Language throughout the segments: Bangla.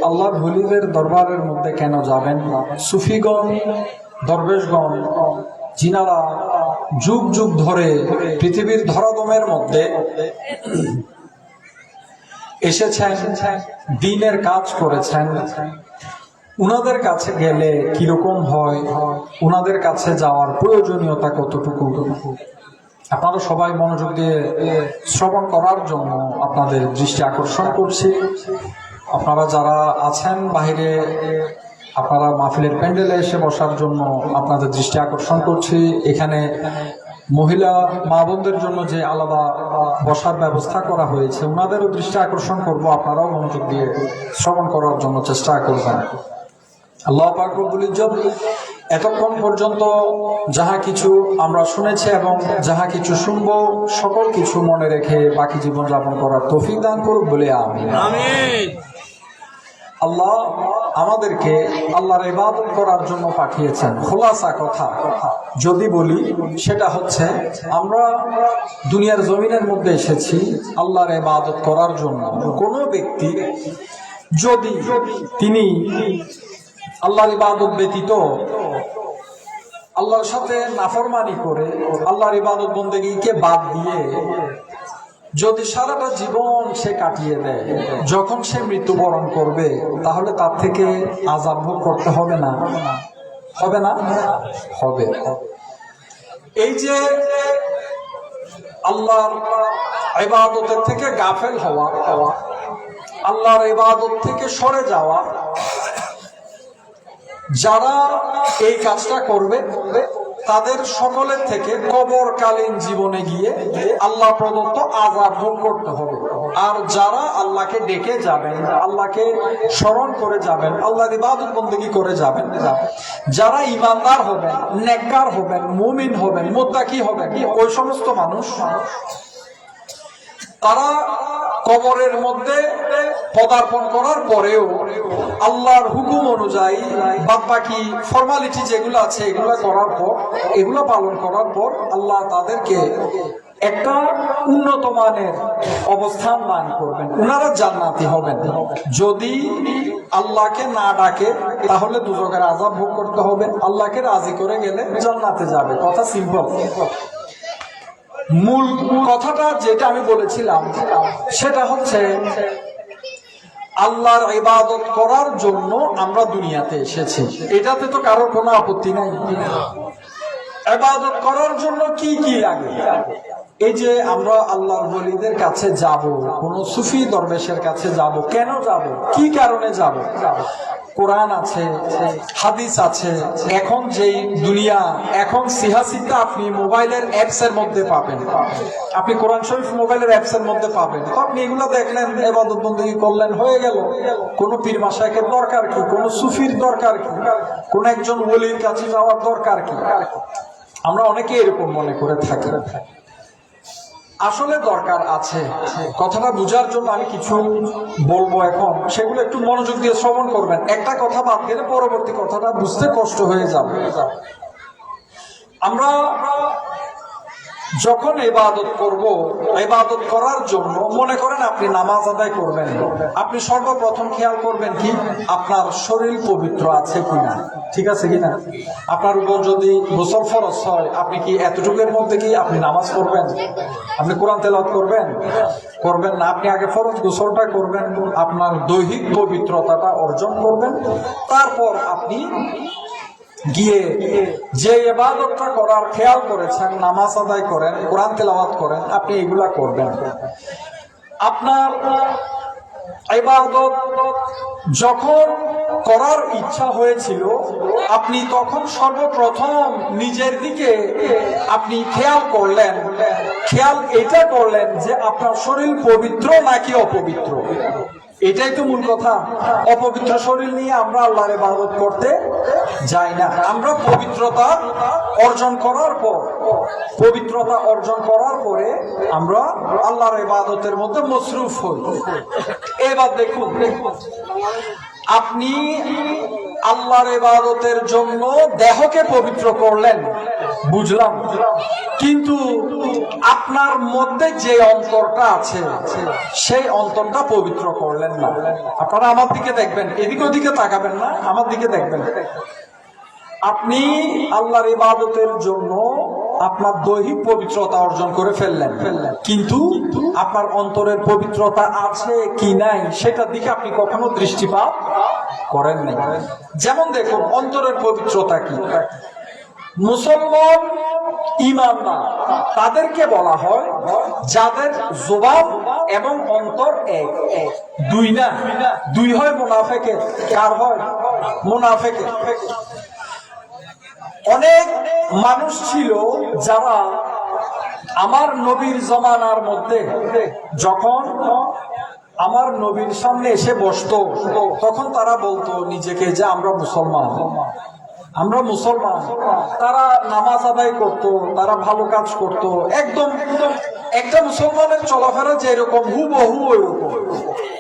আল্লাহর ওলিদের দরবারের মধ্যে কেন যাবেন? সুফিগণ, দরবেশগণ, যিনারা যুগ যুগ ধরে পৃথিবীর ধরাধামের মধ্যে এসেছেন, দ্বীনের কাজ করেছেন, উনাদের কাছে গেলে কিরকম হয়, উনাদের কাছে যাওয়ার প্রয়োজনীয়তা কতটুকু, আপনারা সবাই মনোযোগ দিয়ে শ্রবণ করার জন্য আপনাদের দৃষ্টি আকর্ষণ করছি। আপনারা যারা আছেন বাহিরে, আপনারা মাহফিলের প্যান্ডেলে এসে বসার জন্য আপনাদের দৃষ্টি আকর্ষণ করছি। এখানে মহিলা মা বোনদের জন্য যে আলাদা বসার ব্যবস্থা করা হয়েছে, ওনাদেরও দৃষ্টি আকর্ষণ করব, আপনারাও মনোযোগ দিয়ে শ্রবণ করার জন্য চেষ্টা করবেন। আল্লাহ পাক রব্বুল ইজ্জত এতক্ষণ পর্যন্ত যাহা কিছু আমরা শুনেছি এবং যাহা কিছু শুনবো, সকল কিছু মনে রেখে বাকি জীবন যাপন করার তৌফিক দান করুক বলে আমিন। আল্লাহ আমাদেরকে আল্লাহর ইবাদত করার জন্য পাঠিয়েছেন। খোলাসা কথা যদি বলি, সেটা হচ্ছে আমরা দুনিয়ার জমিনের মধ্যে এসেছি আল্লাহর ইবাদত করার জন্য। কোনো ব্যক্তি যদি তিনি আল্লাহর ইবাদত ব্যতীত আল্লাহর সাথে নাফরমানি করে, আল্লাহর ইবাদত বন্দেগীকে বাদ দিয়ে যদি সারাটা জীবন সে কাটিয়ে দেয়, যখন সে মৃত্যুবরণ করবে, তাহলে তার থেকে আযাব ভোগ করতে হবে না? হবে না? হবে। এই যে আল্লাহর ইবাদতের থেকে গাফেল হওয়া, আল্লাহর ইবাদত থেকে সরে যাওয়া, যারা এই কাজটা করবে তাদের সকলের থেকে কবরকালীন জীবনে গিয়ে আল্লাহ প্রদত্ত আযাব ভোগ করতে হবে। আর যারা আল্লাহকে ডেকে যাবেন, আল্লাহকে স্মরণ করে যাবেন, আল্লাহর ইবাদত বন্দেগী করে যাবেন, যারা ঈমানদার হবেন, নেককার হবেন, মুমিন হবেন, মুত্তাকি হবেন, ওই সমস্ত মানুষ তারা কবরের মধ্যে পদার্পণ করার পরেও আল্লাহর হুকুম অনুযায়ী বাকি ফর্মালিটি যেগুলো আছে এগুলো করার পর, এগুলো পালন করার পর আল্লাহ তাদেরকে একটা উন্নত মানের অবস্থান দান করবেন। উনারা জান্নাতি হবেন। যদি আল্লাহকে না ডাকে তাহলে দুজকের আযাব ভোগ করতে হবে, আল্লাহকে রাজি করে গেলে জান্নাতে যাবে। কথা সিম্পল। মূল কথাটা যেটা আমি বলেছিলাম সেটা হচ্ছে আল্লাহর ইবাদত করার জন্য আমরা দুনিয়াতে এসেছি, এটাতে তো কারোর কোনো আপত্তি নাই। ইবাদত করার জন্য কি কি লাগে? এই যে আমরা আল্লাহর ওলিদের কাছে যাব, কোন সুফি দরবেশের কাছে যাব, কেন যাব, কি কারণে যাব? কোরআন আছে, হাদিস আছে। এখন যেই দুনিয়া, এখন সিহাসিটা আপনি মোবাইলের অ্যাপস এর মধ্যে পাবেন, আপনি কোরআন শরীফ মোবাইলের অ্যাপস এর মধ্যে পাবেন। তো আপনি এগুলো দেখলেন, ইবাদত বন্দেগী করলেন, হয়ে গেল। কোন পীর মাশায়েখের দরকার কি? কোন সুফির দরকার কি? কোন একজন ওলির কাছে যাওয়ার দরকার কি? আমরা অনেকে এরকম মনে করে থাকি। আসলে দরকার আছে। কথাটা বুঝার জন্য আমি কিছু বলবো এখন, সেগুলো একটু মনোযোগ দিয়ে শ্রবণ করবেন। একটা কথা বাদ গেলে পরবর্তী কথাটা বুঝতে কষ্ট হয়ে যাবে। আমরা যখন ইবাদত করব, ইবাদত করার জন্য মনে করেন আপনি নামাজ আদায় করবেন, আপনি সর্বপ্রথম খেয়াল করবেন কি আপনার শরীর পবিত্র আছে কিনা, ঠিক আছে কিনা। আপনার উপর যদি গোসল ফরজ হয়, আপনি কি এতটুকুর মধ্যে কি আপনি নামাজ পড়বেন? আপনি কোরআন তেলাওয়াত করবেন? করবেন না। আপনি আগে ফরজ গোসলটা করবেন, আপনার দৈহিক পবিত্রতাটা অর্জন করবেন, তারপর আপনি গিয়ে যে ইবাদতটা করার খেয়াল করেছেন, নামাজ আদায় করেন, কোরআন তেলাওয়াত করেন, আপনি এগুলা করবেন। আপনার ইবাদত যখন করার ইচ্ছা হয়েছিল, আপনি তখন সর্বপ্রথম নিজের দিকে আপনি খেয়াল করলেন, খেয়াল এটা করলেন যে আপনার শরীর পবিত্র নাকি অপবিত্র। এটাই তো মূল কথা। অপবিত্র শরীর নিয়ে আমরা আল্লাহর ইবাদত করতে যাই না। আমরা পবিত্রতা অর্জন করার পরে আমরা আল্লাহর ইবাদতের মধ্যে মসরুফ হই। এবার দেখুন, আপনি আল্লাহর ইবাদতের জন্য দেহকে পবিত্র করলেন, বুঝলাম, কিন্তু আপনার মধ্যে যে অন্তরটা আছে সেই অন্তরটা পবিত্র করলেন না। আপনারা আমার দিকে দেখবেন, এদিক ওদিকে তাকাবেন না, আমার দিকে দেখবেন। আপনি আল্লাহর ইবাদতের জন্য আপনার দৈহিক পবিত্রতা অর্জন করে ফেললেন, কিন্তু আপনার অন্তরের পবিত্রতা আছে কি নাই সেটার দিকে আপনি কখনো দৃষ্টিপাত করেন নাই। যেমন দেখুন অন্তরের পবিত্রতা কি। মুসলমান ঈমানদার তাদেরকে বলা হয় যাদের জবান এবং অন্তর এক। দুই না, দুই হয় মুনাফিকের। কার হয়? মুনাফিকের। অনেক মানুষ ছিল যারা আমার নবীর জমানার মধ্যে যখন আমার নবীর সামনে এসে বসতো তখন তারা বলতো নিজেকে যে আমরা মুসলমান, আমরা মুসলমান। তারা নামাজ আদায় করতো, তারা ভালো কাজ করতো, একদম একটা মুসলমানের চলাফেরা যে এরকম হুবহু ওইরকম।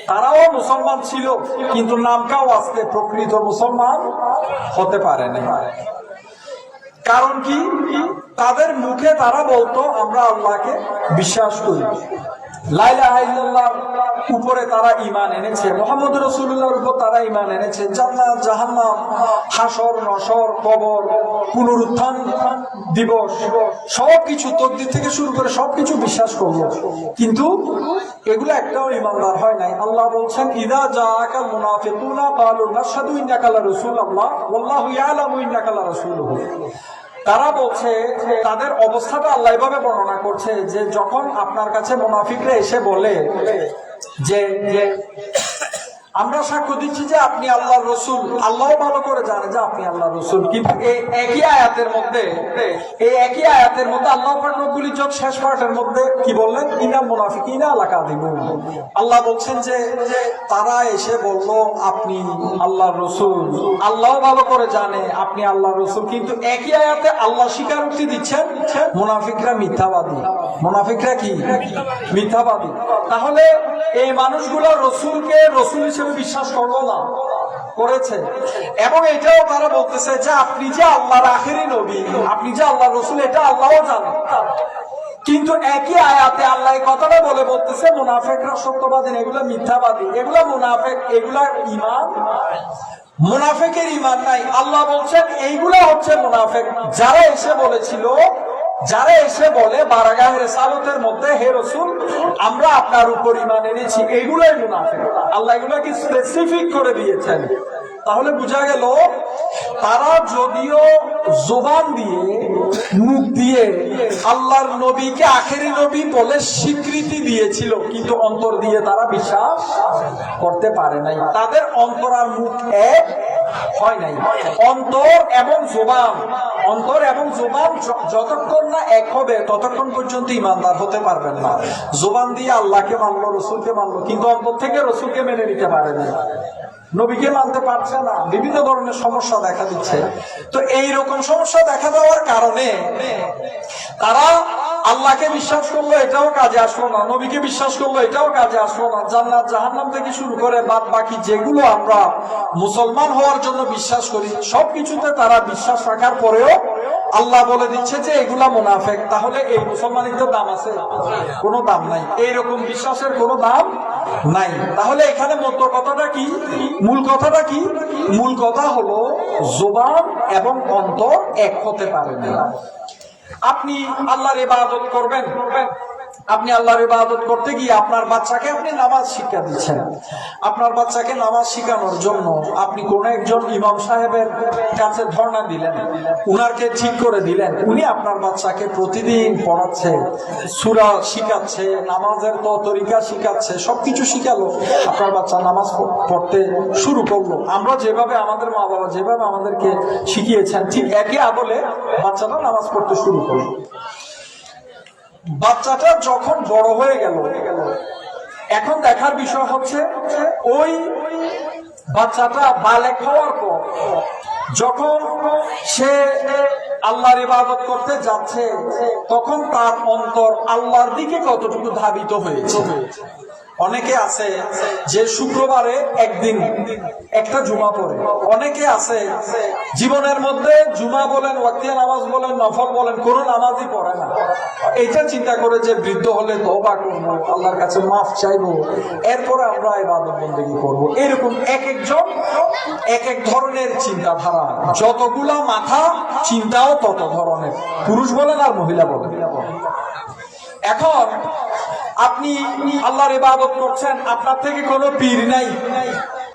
তারাও মুসলমান ছিল, কিন্তু নামটাও আসতে প্রকৃত মুসলমান হতে পারে না। কারণ কি? তাদের মুখে তারা বলতো আমরা আল্লাহকে বিশ্বাস করি, লা ইলাহা ইল্লাল্লাহর উপরে তারা ঈমান এনেছে, মুহাম্মদ রাসূলুল্লাহর উপর তারা ঈমান এনেছে, জান্নাত জাহান্নাম, হাসর নসর, কবর, পুনরুত্থান দিবস, সবকিছু তকদীর থেকে শুরু করে সবকিছু বিশ্বাস করলো, কিন্তু এগুলো একটাও ঈমানদার হয় নাই। আল্লাহ বলছেন ইযা জাআকাল মুনাফিকুনা ক্বালু নাশহাদু ইন্নাকা লারাসূলুল্লাহ ওয়াল্লাহু ইয়ালামু ইন্নাকা লারাসূলুহু। তারা বলছে, তাদের অবস্থাটা আল্লাহ এভাবে বর্ণনা করছে যে যখন আপনার কাছে মুনাফিকরা এসে বলে যে আমরা সাক্ষ্য দিচ্ছি যে আপনি আল্লাহর রাসূল, আল্লাহ ভালো করে জানে যে আপনি আল্লাহর রাসূল, কিন্তু এই একই আয়াতের মধ্যে আল্লাহ পাক রব্বুল ইজ্জত শেষ পার্টের মধ্যে কি বললেন? ইনাল মুনাফিকিনা লাকাযিবুন। আল্লাহ বলছেন যে তারা এসে বলল আপনি আল্লাহর রাসূল, আল্লাহ ভালো করে জানে আপনি আল্লাহর রাসূল, কিন্তু একই আয়াতে আল্লাহ স্বীকারোক্তি দিচ্ছেন মুনাফিকরা মিথ্যাবাদী। মুনাফিকরা কি? মিথ্যাবাদী। তাহলে এই মানুষগুলো রাসূলকে রাসূল হিসেবে বিশ্বাস করলো না, করেছে। এবং এটাও তারা বলতেছে যে আপনি যে আল্লাহর আখেরি নবী, আপনি যে আল্লাহর রাসূল, এটা আল্লাহও জানে। কিন্তু একই আয়াতে আল্লাহ কথাটা বলতেছে মুনাফিকরা সত্যবাদী, এগুলো মিথ্যাবাদী, এগুলো মুনাফিক, এগুলা ঈমান, মুনাফিকের ঈমান নাই। আল্লাহ বলছেন এইগুলা হচ্ছে মুনাফিক, যারা এসে বলেছিল, যারা এসে বলে বারাগাহে রিসালাতের মধ্যে হে রাসূল আমরা আপনার উপর ঈমান এনেছি, এগুলাই মুনাফিক। আল্লাহ এগুলোকে স্পেসিফিক করে দিয়েছেন। তাহলে বোঝা গেল তারা যদিও জবান দিয়ে, মুখ দিয়ে আল্লাহর নবীকে আখেরি নবী বলে স্বীকৃতি দিয়েছিল, কিন্তু অন্তর দিয়ে তারা বিশ্বাস করতে পারে নাই। তাদের অন্তর আর মুখ এক হয় নাই। অন্তর এবং জবান যতক্ষণ না এক হবে ততক্ষণ পর্যন্ত ঈমানদার হতে পারবেন না। জবান দিয়ে আল্লাহকে মানলো, রসুলকে মানলো, কিন্তু অন্তর থেকে রসুলকে মেনে নিতে পারে না, নবীকে মানতে পারছে না, বিভিন্ন ধরনের সমস্যা দেখা দিচ্ছে। তো এইরকম সমস্যা দেখা দেওয়ার কারণে তারা আল্লাহকে বিশ্বাস করলো, এটাও কাজে আসলো না, নবীকে বিশ্বাস করলো, এটাও কাজে আসলো না, জান্নাত জাহান্নাম থেকে শুরু করে বাদ বাকি যেগুলো আমরা মুসলমান হওয়ার জন্য বিশ্বাস করি সবকিছুতে তারা বিশ্বাস রাখার পরেও আল্লাহ বলে দিচ্ছে যে এগুলা মুনাফিক। তাহলে এই মুসলমানিত্বের দাম আছে? কোনো দাম নাই। এইরকম বিশ্বাসের কোনো দাম নাই। তাহলে এখানে মূল কথাটা কি? মূল কথা হলো জবান এবং অন্তর এক হতে পারে না। আপনি আল্লাহর ইবাদত করবেন, আপনি আল্লাহর ইবাদত করতে গিয়ে আপনার বাচ্চাকে আপনি নামাজ শিক্ষা দিচ্ছেন। আপনার বাচ্চাকে নামাজ শিখানোর জন্য আপনি কোন একজন ইমাম সাহেবের কাছে ধর্ণা দিলেন, উনারকে ঠিক করে দিলেন, উনি আপনার বাচ্চাকে প্রতিদিন পড়াচ্ছে, সূরা শিখাচ্ছে, নামাজের তরিকা শিখাচ্ছে, সবকিছু শিখালো। আপনার বাচ্চা নামাজ পড়তে শুরু করলো। আমরা যেভাবে আমাদের মা বাবা যেভাবে আমাদেরকে শিখিয়েছেন ঠিক একই আদলে বাচ্চাটা নামাজ পড়তে শুরু করলো। বাচ্চাটা যখন বড় হয়ে গেল, এখন দেখার বিষয় হচ্ছে ওই বাচ্চাটা বালেগ হওয়ার পর যখন সে আল্লাহর ইবাদত করতে যাচ্ছে তখন তার অন্তর আল্লাহর দিকে কতটুকু ধাবিত হয়েছে। অনেকে আছে যে শুক্রবারে একদিন একটা জুমা পড়ে, অনেকে আছে জীবনের মধ্যে জুমা বলেন, ওয়াক্তিয়া নামাজ বলেন, নফল বলেন, কোনো নামাজই পড়ে না। এইটা চিন্তা করে যে বৃদ্ধ হলে তওবা করবো, আল্লাহর কাছে মাফ চাইবো, এরপরে আমরা ইবাদত বন্দেগী করবো। এরকম এক একজন এক এক ধরনের চিন্তাধারা, যতগুলা মাথা চিন্তাও তত ধরনের, পুরুষ বলেন আর মহিলা বলেন। এখন আপনি আল্লাহর ইবাদত করছেন, আপনার থেকে কোনো পীর নাই,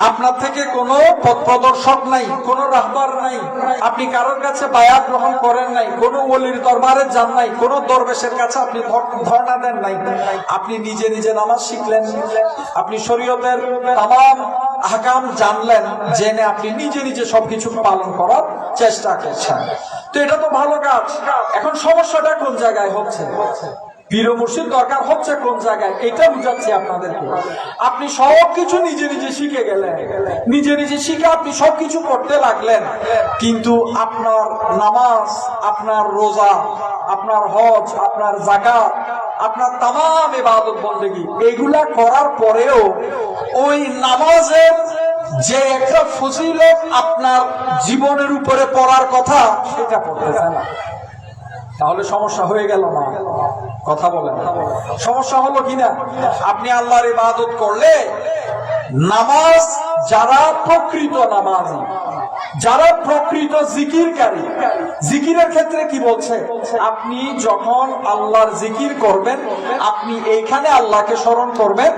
আপনার থেকে কোনো পথ প্রদর্শক নাই, কোনো রাহবার নাই, আপনি কারোর কাছে বায়াত গ্রহণ করেন নাই, কোনো ওলির দরবারে যান নাই, কোনো দরবেশের কাছে আপনি ধর্ণা দেন নাই, আপনি নিজে নিজে নামাজ শিখলেন, আপনি শরীয়তের তামাম আহকাম জানলেন, জেনে আপনি নিজে নিজে সবকিছু পালন করার চেষ্টা করছেন। তো এটা তো ভালো কাজ। এখন সমস্যাটা কোন জায়গায় হচ্ছে? পীর ও মুর্শিদ দরকার হচ্ছে কোন জায়গায়, এটা বুঝাচ্ছি আপনাদেরকে। আপনি সবকিছু নিজে নিজে শিখে গেলেন, নিজে নিজে শিখে আপনি সবকিছু করতে লাগলেন, কিন্তু আপনার নামাজ, আপনার রোজা, আপনার হজ, আপনার যাকাত, আপনার তামাম ইবাদত বন্দেগী এগুলা করার পরেও ওই নামাজের যে একটা ফজিলত আপনার জীবনের উপরে পড়ার কথা সেটা পড়তেছে না, তাহলে সমস্যা হয়ে গেল না? কথা বলেন, সমস্যা হলো কিনা? আপনি আল্লাহর ইবাদত করলে নামাজ, যারা প্রকৃত নামাজি, যারা প্রকৃত জিকিরকারী, জিকিরের ক্ষেত্রে কি বলছে? আপনি যখন আল্লাহর জিকির করবেন, আপনি এইখানে আল্লাহকে স্মরণ করবেন,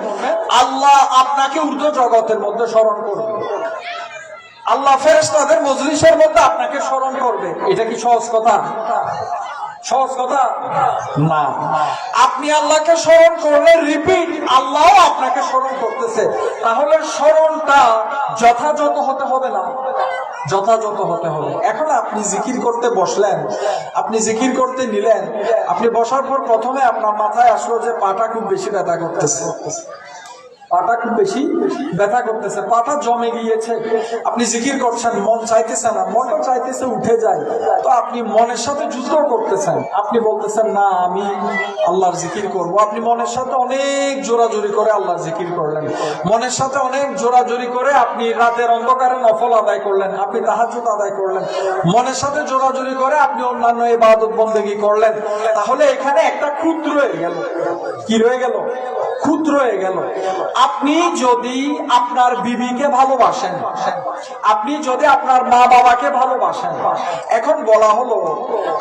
আল্লাহ আপনাকে ঊর্ধ্ব জগতের মধ্যে স্মরণ করবেন, আল্লাহ ফেরেশতাদের মজলিসের মধ্যে আপনাকে স্মরণ করবে। এটা কি সহজ কথা? সহজ কথা না। আপনি আল্লাহকে স্মরণ করলে রিপিট আল্লাহ আপনাকে স্মরণ করতেছে, তাহলে স্মরণটা যথাযথ হতে হবে না? যথাযথ হতে হবে। এখন আপনি জিকির করতে বসলেন, আপনি জিকির করতে নিলেন, আপনি বসার পর প্রথমে আপনার মাথায় আসলো যে পাটা খুব বেশি ব্যথা করতেছে, পাটা খুব বেশি ব্যথা করতেছে, পাটা জমে গিয়েছে। আপনি জিকির করছেন, মন চাইতেছে না, মনটা চাইতেছে উঠে যায়, তো আপনি মনের সাথে যুদ্ধ করতেছেন, আপনি বলতেছেন না আমি আল্লাহর জিকির করব। আপনি মনের সাথে অনেক জোরাজোরি করে আল্লাহর জিকির করলেন, মনের সাথে অনেক জোরাজোরি করে আপনি রাতের অন্ধকারে নফল আদায় করলেন, আপনি তাহাজ্জুদ আদায় করলেন, মনের সাথে জোরাজোরি করে আপনি অন্যান্য ইবাদত বন্দেগী করলেন। তাহলে এখানে একটা ক্ষুদ্র রয়ে গেল। কি রয়ে গেল? ক্ষুদ্র হয়ে গেল। আপনি যদি আপনার বিবিকে ভালোবাসেন, আপনি যদি আপনার মা বাবাকে ভালোবাসেন, এখন বলা হলো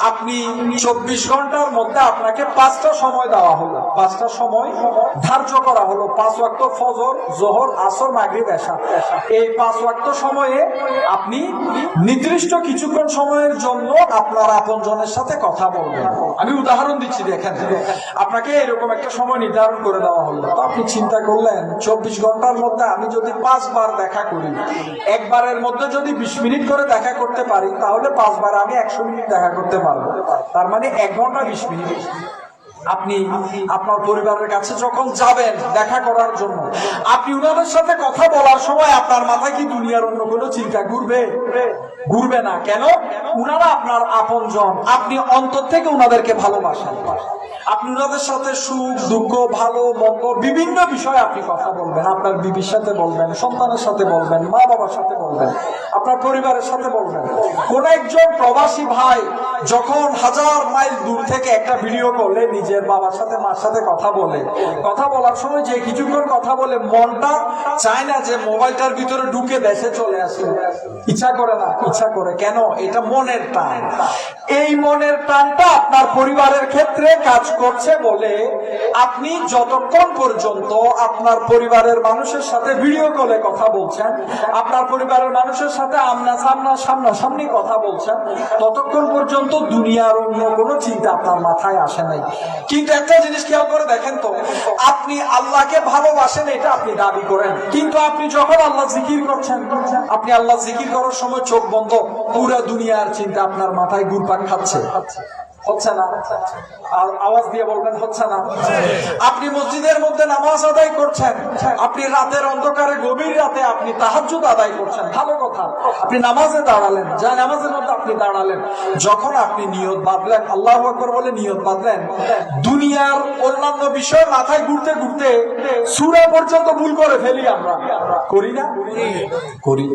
আপনি 24 ঘন্টার মধ্যে আপনাকে 5টা সময় দেওয়া হলো, 5টা সময় ধার্য করা হলো, 5 ওয়াক্ত ফজর, যোহর, আসর, মাগরিব, এশা। এই 5 ওয়াক্ত সময়ে আপনি নির্দিষ্ট কিছুক্ষণ সময়ের জন্য আপনার আপনজনের সাথে কথা বলবেন। আমি উদাহরণ দিচ্ছি, দেখেন, আপনাকে এরকম একটা সময় নির্ধারণ করে দেওয়া হলো, তো আপনি চিন্তা করলেন 24 ঘন্টার মধ্যে আমি যদি 5 বার দেখা করি, একবারের মধ্যে যদি 20 মিনিট করে দেখা করতে পারি, তাহলে 5 বার আমি 100 মিনিট দেখা করতে পারবো, তার মানে 1 ঘন্টা 20 মিনিট। আপনি আপনার পরিবারের কাছে যখন যাবেন দেখা করার জন্য, আপনি উনাদের সাথে কথা বলার সময় আপনার মাথায় কি দুনিয়ার অন্য কোনো চিন্তা ঘুরবে? ঘুরবে না। কেন? উনারা আপনার আপনজন, আপনি অন্তর থেকে উনাদেরকে ভালোবাসেন, আপনি উনাদের সাথে সুখ দুঃখ ভালো মন্দ বিভিন্ন বিষয়ে আপনি কথা বলবেন, আপনার বিবির সাথে বলবেন, সন্তানের সাথে বলবেন, মা বাবার সাথে বলবেন, আপনার পরিবারের সাথে বলবেন। কোন একজন প্রবাসী ভাই যখন 1000 মাইল দূর থেকে একটা ভিডিও করলে নিজের বাবার সাথে মার সাথে কথা বলে, কথা বলার সময় যে কিছুক্ষণ কথা বলে মনটা চায় না যে মোবাইলটার ভিতরে ঢুকে দেশে চলে আসে, ইচ্ছা করে না? ইচ্ছা করে। কেন? এটা মনের টান। এই মনের টানটা আপনার পরিবারের ক্ষেত্রে কাজ করছে বলে আপনি যতক্ষণ পর্যন্ত আপনার পরিবারের মানুষের সাথে ভিডিও কলে কথা বলছেন, আপনার পরিবারের মানুষের সাথে সামনাসামনি কথা বলছেন, ততক্ষণ পর্যন্ত দুনিয়ার অন্য কোনো চিন্তা আপনার মাথায় আসে নাই। কিন্তু একটা জিনিস খেয়াল করে দেখেন তো, আপনি আল্লাহকে ভালোবাসেন এটা আপনি দাবি করেন, কিন্তু আপনি যখন আল্লাহ জিকির করছেন, আপনি আল্লাহ জিকির করার সময় চোখ বন্ধ, পুরা দুনিয়ার চিন্তা আপনার মাথায় ঘুরপাক খাচ্ছে। হচ্ছে না? আর আওয়াজ দিয়ে বলবেন হচ্ছে না? আপনি মসজিদের মধ্যে নামাজ আদায় করছেন, আপনি রাতের অন্ধকারে গভীর রাতে আপনি তাহাজ্জুদ আদায় করছেন, ভালো কথা। আপনি নামাজে দাঁড়ালেন, যা নামাজের মধ্যে আপনি দাঁড়ালেন, যখন আপনি নিয়ত বাঁধলেন, আল্লাহু আকবার বলে নিয়ত বাঁধলেন, দুনিয়ার অন্যান্য বিষয় মাথায় ঘুরতে ঘুরতে সূরা পর্যন্ত ভুল করে ফেলি। আমরা করি না? করি।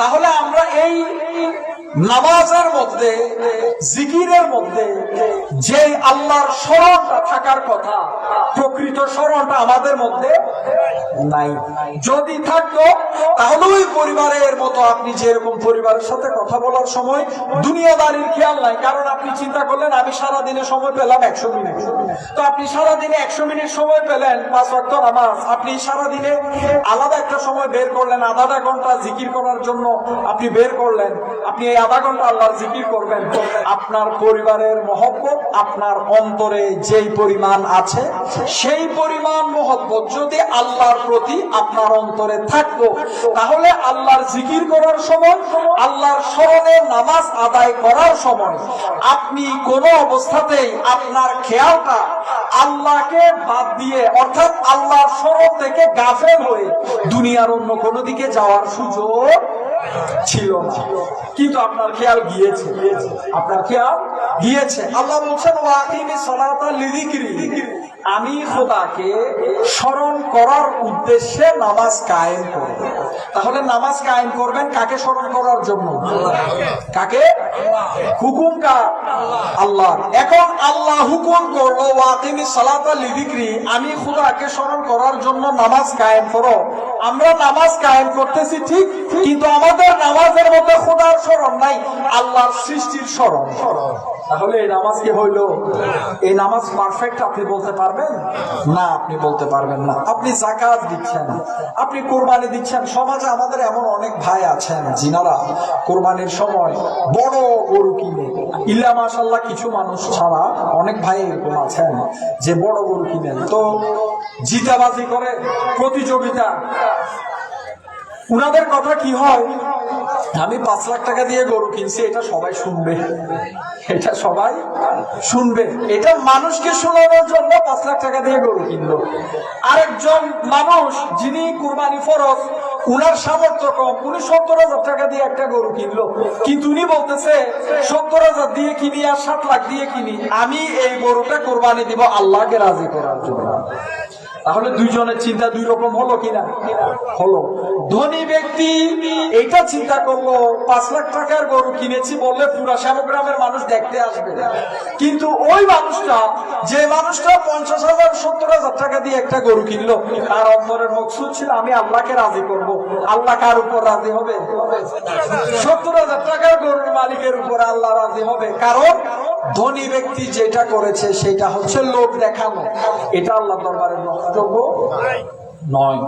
তাহলে আমরা এই নামাজের মধ্যে, জিকিরের মধ্যে যে আল্লাহর স্মরণটা থাকার কথা, প্রকৃত স্মরণটা আমাদের মধ্যে নাই। যদি থাকতো তাহলে ওই পরিবারের মতো, আপনি যেরকম পরিবারের সাথে কথা বলার সময় দুনিয়াদারির খেয়াল নাই, কারণ আপনি চিন্তা করলেন আমি সারাদিনে সময় পেলাম 100 মিনিট, তো আপনি সারাদিনে 100 মিনিট সময় পেলেন 5 ওয়াক্ত নামাজ, আপনি সারাদিনে আলাদা একটা সময় বের করলেন, আধা ঘন্টা জিকির করার জন্য আপনি বের করলেন, আপনি এই আধা ঘন্টা আল্লাহর জিকির করবেন। আপনার পরিবারের মহব্বত আপনার অন্তরে যেই পরিমাণ আছে, সেই পরিমাণ মহব্বত যদি আল্লাহর প্রতি আপনার অন্তরে থাকতো, তাহলে আল্লাহর জিকির করার সময়, আল্লাহর স্মরণে নামাজ আদায় করার সময় আপনি কোনো অবস্থাতেই আপনার খেয়ালটা আল্লাহকে বাদ দিয়ে, অর্থাৎ আল্লাহর স্মরণ থেকে গাফেল হয়ে দুনিয়ার অন্য কোনো দিকে যাওয়ার সুযোগ ছিল না। কিন্তু আপনার খেয়াল গিয়েছে, আপনার খেয়াল গিয়েছে। আল্লাহ বলছেন ওয়াকিমিস সালাতা লিযিকরি, আমি খোদাকে স্মরণ করার উদ্দেশ্যে নামাজ কায়েম করব। তাহলে নামাজ কায়েম করবেন কাকে স্মরণ করার জন্য? কাকে? হুকুম কার? আল্লাহ। এখন আল্লাহ হুকুম করলো ওয়াকিমিস সালাতা লিযিকরি, আমি খোদাকে স্মরণ করার জন্য নামাজ কায়েম করো। আমরা নামাজ কায়েম করতেছি ঠিক, কিন্তু আমাদের নামাজের মধ্যে খোদার স্মরণ নাই, আল্লাহর সৃষ্টির স্মরণ। তাহলে এই নামাজ কি হইল? এই নামাজ পারফেক্ট আপনি বলতে পারবেন না? আপনি বলতে পারবেন না। আপনি যাকাত দিচ্ছেন, আপনি কোরবানি দিচ্ছেন। সমাজে আমাদের এমন অনেক ভাই আছেন যিনারা কোরবানির সময় বড় গরু কিনে, ইল্লা মাশাআল্লাহ কিছু মানুষ ছাড়া অনেক ভাই এরকম আছেন যে বড় গরু কিনেন, তো জিতাবাজি করে, প্রতিযোগিতা। উনাদের কথা কি হয়, আমি 5 লাখ টাকা দিয়ে গরু কিনছি, এটা সবাই শুনবে, এটা সবাই শুনবে। এটা মানুষকে শোনানোর জন্য 5 লাখ টাকা দিয়ে গরু কিনলো। আরেকজন মানুষ যিনি কুরবানি ফরজ, উনার সামর্থ্য কম, উনি 70,000 টাকা দিয়ে একটা গরু কিনলো, কিন্তু উনি বলতেছে 70,000 দিয়ে কিনি আর 7 লাখ দিয়ে কিনি, আমি এই গরুটা কোরবানি দিব আল্লাহকে রাজি করার জন্য। তাহলে দুইজনের চিন্তা দুই রকম হলো কিনা? হলো। ধনী ব্যক্তি এইটা চিন্তা করলো 5 লাখ টাকার গরু কিনেছি বললে পুরা শ্যামগ্রামের মানুষ দেখতে আসবে, কিন্তু ওই মানুষটা, যে মানুষটা 50,000 70,000 টাকা দিয়ে একটা গরু কিনলো, তার অন্তরের মকসুদ ছিল আমি আল্লাহকে রাজি করব। আল্লাহ কার উপর রাজি হবে? 70,000 টাকার গরুর মালিকের উপর আল্লাহ রাজি হবে। কারণ ধনী ব্যক্তি যেটা করেছে সেটা হচ্ছে লোভ দেখানো, এটা আল্লাহ দরবারে গ্রহণযোগ্য নয়।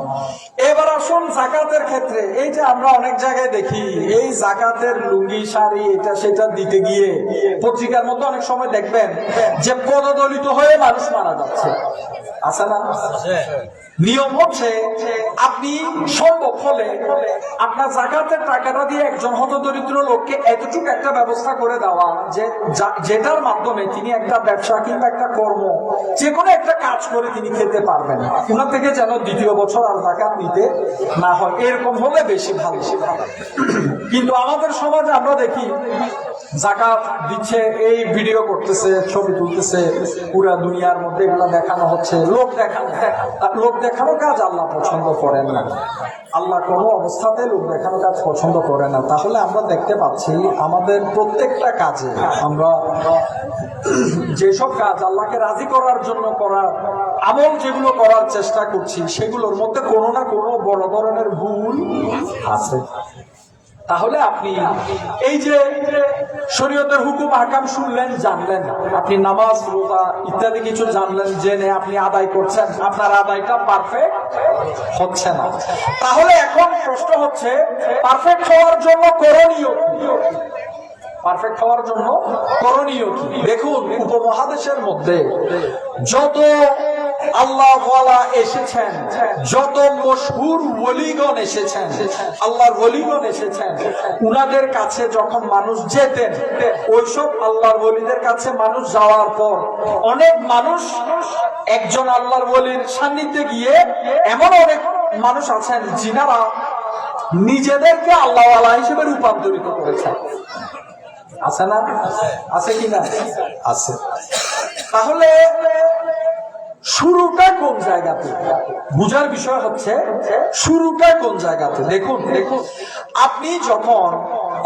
এবার আসুন জাকাতের ক্ষেত্রে। এই যে আমরা অনেক জায়গায় দেখি এই জাকাতের লুঙ্গি শাড়ি এটা সেটা দিতে গিয়ে পত্রিকার মধ্যে অনেক সময় দেখবেন যে পদদলিত হয়ে মানুষ মারা যাচ্ছে, আছে না? নিয়ম হচ্ছে আপনি সম্ভব হলে আপনার জাকাতের টাকাটা দিয়ে একজন হতদরিদ্র লোককে এতটুকু একটা ব্যবস্থা করে দেওয়া, যে যেটার মাধ্যমে তিনি একটা ব্যবসা কিংবা একটা কর্ম, যে কোনো একটা কাজ করে তিনি খেতে পারবেন, ওনার থেকে যেন দ্বিতীয় বছর আর জাকাত নিতে না হয়, এরকম হলে বেশি ভালো। কিন্তু আমাদের সমাজে আমরা দেখি জাকাত দিচ্ছে, এই ভিডিও করতেছে, ছবি তুলতেছে, পুরা দুনিয়ার মধ্যে এগুলো দেখানো হচ্ছে, লোক দেখানো। লোক দেখানো কাজ আল্লাহ পছন্দ করেন না, আল্লাহ কোনো অবস্থাতে লোক দেখানো কাজ পছন্দ করে না। তাহলে আমরা দেখতে পাচ্ছি আমাদের প্রত্যেকটা কাজে আমরা যেসব কাজ আল্লাহকে রাজি করার জন্য করার আমল যেগুলো করার চেষ্টা করছি, সেগুলোর মধ্যে কোনো না কোনো বড় ধরনের ভুল আছে। তাহলে আপনি এই যে শরীয়তের হুকুম আহকাম শুনলেন, জানলেন, আপনি নামাজ রোজা ইত্যাদি কিছু জানলেন, জেনে আপনি আদায় করছেন, আপনার আদায়টা পারফেক্ট হচ্ছে না। তাহলে এখন প্রশ্ন হচ্ছে পারফেক্ট হওয়ার জন্য করণীয় কি? পারফেক্ট হওয়ার জন্য করণীয় কি? দেখুন, উপমহাদেশের মধ্যে যত আল্লাহ ওয়ালা এসেছেন, যত মশহুর ওলিগণ এসেছেন, আল্লাহর ওলিগণ এসেছেন, উনাদের কাছে যখন মানুষ যেতেন, ওইসব আল্লাহর ওলিদের কাছে মানুষ যাওয়ার পর অনেক মানুষ একজন আল্লাহর ওলির সান্নিধ্যে গিয়ে এমন অনেক মানুষ আছেন যিনারা নিজেদেরকে আল্লাহ ওয়ালা হিসেবে রূপান্তরিত করেছেন। আছে না? আছে কিনা? আছে। তাহলে শুরুটা কোন জায়গাতে? বুঝার বিষয় হচ্ছে শুরুটা কোন জায়গাতে। দেখুন, আপনি যখন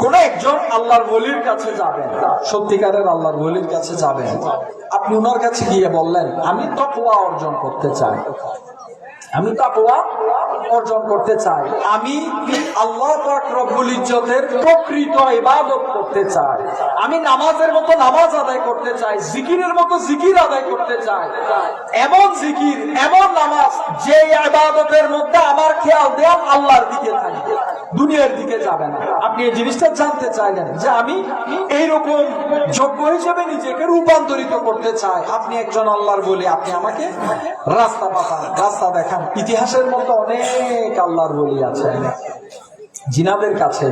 কোন একজন আল্লাহর ওলির কাছে যাবেন, সত্যিকারের আল্লাহর ওলির কাছে যাবেন, আপনি ওনার কাছে গিয়ে বললেন আমি তাকওয়া অর্জন করতে চাই, আমি তাকওয়া অর্জন করতে চাই, আমি আল্লাহ পাক রব্বুল ইজ্জতের প্রকৃত ইবাদত করতে চাই, আমি নামাজের মতো নামাজ আদায় করতে চাই, জিকিরের মতো জিকির আদায় করতে চাই, এমন জিকির এমন নামাজ যে ইবাদতের মধ্যে আমার খেয়াল দেয়া আল্লাহর দিকে থাকবে, দুনিয়ার দিকে যাবে না। আপনি এই জিনিসটা জানতে চাইলেন যে আমি এইরকম যোগ্য হিসেবে নিজেকে রূপান্তরিত করতে চাই। আপনি একজন আল্লাহর বলি, আপনি আমাকে রাস্তা পাঠান, রাস্তা দেখান। ইতিহাসের মধ্যে অনেক আল্লাহর বলি আছে জিনাদের কাছে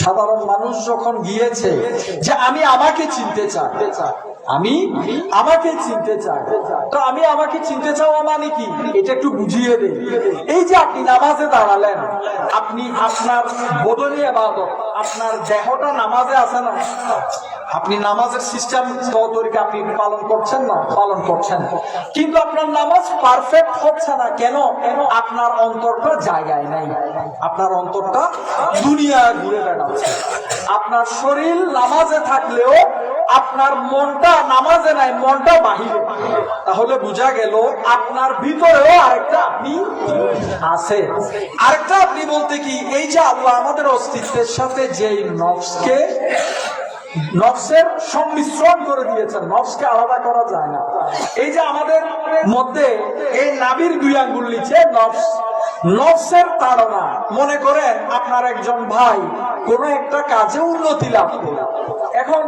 সাধারণ মানুষ যখন গিয়েছে যে আমি আমাকে চিনতে চাই, আমি আমাকে চিনতে চাই, তো আমি আমাকে চিনতে চাওয়া মানে কি এটা একটু বুঝিয়ে দেই। এই যে আপনি নামাজে দাঁড়ালেন, আপনি আপনার বদনী ইবাদত, আপনার দেহটা নামাজে আছে না, আপনি নামাজের সিস্টেম তরিকা আপনি পালন করছেন না, পালন করছেন, কিন্তু আপনার নামাজ পারফেক্ট হচ্ছে না। কেন? আপনার অন্তরটা জায়গায় নাই, আপনার অন্তরটা দুনিয়া ঘুরে বেড়াচ্ছে। আপনার শরীর নামাজে থাকলেও আপনার মনটা নামাজে নাই, মনটা বাহিরে। তাহলে বোঝা গেল আপনার ভিতরেও আরেকটা আপনি আছে। আরেকটা আপনি বলতে কি, এই যে আল্লাহ আমাদের অস্তিত্বের সাথে যেই নফসকে নফসের সংমিশ্রণ করে দিয়েছেন, নফসকে আলাদা করা যায় না। এই যে আমাদের মধ্যে এই নাভির 2 আঙ্গুল নিচে নফস, নফসের তাড়না। মনে করেন আপনার একজন ভাই কোন একটা কাজে উন্নতি লাভ করল, এখন